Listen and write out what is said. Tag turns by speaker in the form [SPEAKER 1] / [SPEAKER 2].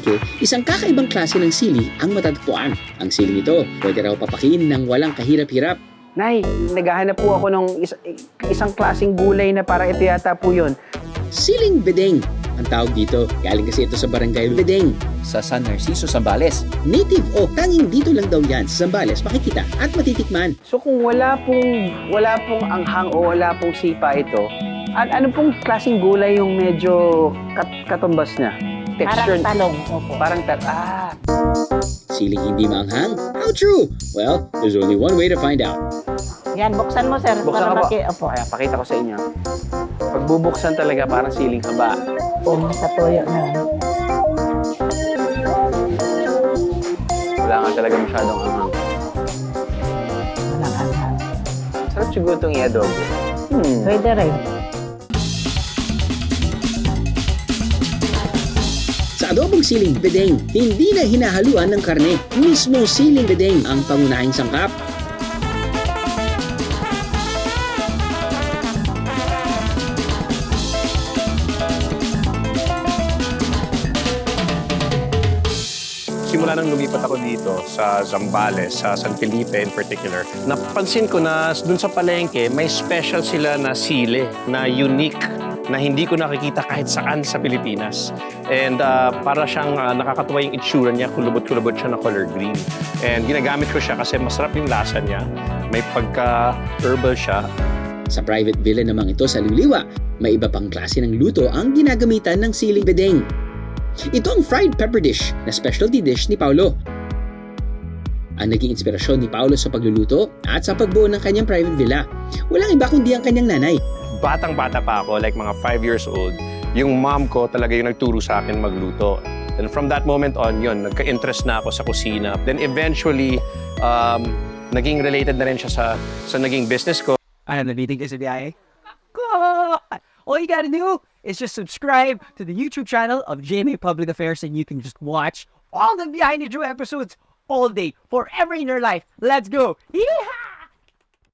[SPEAKER 1] palengke, isang kakaibang klase ng sili ang matatagpuan. Ang siling ito, pwede raw papakiin ng walang kahirap-hirap.
[SPEAKER 2] Nay, naghahanap po ako ng isang klaseng gulay na parang ito yata po yun.
[SPEAKER 1] Siling bedeng ang tawag dito. Galing kasi ito sa barangay Bedeng.
[SPEAKER 3] Sa San Narciso, Zambales.
[SPEAKER 1] Native o tanging dito lang daw yan sa Zambales makikita at matitikman.
[SPEAKER 2] So kung wala pong anghang o wala pong sipa ito, ano pong klaseng gulay yung medyo katumbas niya? Texture.
[SPEAKER 4] Parang talong. Opo.
[SPEAKER 2] Parang
[SPEAKER 1] Siling hindi maanghang? How true? Well, there's only one way to find out.
[SPEAKER 4] Yan, buksan mo, sir.
[SPEAKER 2] Buksan ko po.
[SPEAKER 4] Opo.
[SPEAKER 2] Ayan, pakita ko sa inyo. Pagbubuksan talaga parang siling haba.
[SPEAKER 4] Sa toyo na.
[SPEAKER 2] Wala nga talaga masyadong anghang.
[SPEAKER 4] Walang anghang.
[SPEAKER 2] Sarap siguro itong i-adobo.
[SPEAKER 4] Pwede rin.
[SPEAKER 1] Sa adobong siling bedeng, hindi na hinahaluan ng karne. Mismo siling bedeng ang pangunahing sangkap.
[SPEAKER 5] Simula nang lumipat ako dito sa Zambales, sa San Felipe in particular, napansin ko na dun sa palengke, may special sila na sili na unique na hindi ko nakikita kahit saan sa Pilipinas. And para siyang nakakatuwa yung itsura niya, kulubot-kulubot siya na color green. And ginagamit ko siya kasi masarap yung lasa niya, may pagka-herbal siya.
[SPEAKER 1] Sa private villa namang ito sa Liwliwa, may iba pang klase ng luto ang ginagamitan ng siling bedeng. Ito ang fried pepper dish na specialty dish ni Paulo. Ang naging inspirasyon ni Paulo sa pagluluto at sa pagbuo ng kanyang private villa, walang iba kundi ang kanyang nanay.
[SPEAKER 5] Batang-bata pa ako, like mga 5 years old, yung mom ko talaga yung nagturo sa akin magluto. And from that moment on, yun, nagka-interest na ako sa kusina. Then eventually, naging related na rin siya sa naging business ko.
[SPEAKER 6] I am the meeting is a BIA. God! All you gotta do is just subscribe to the YouTube channel of JMA Public Affairs and you can just watch all the Behind the Drew episodes all day, forever in your life. Let's go! Yeehaw!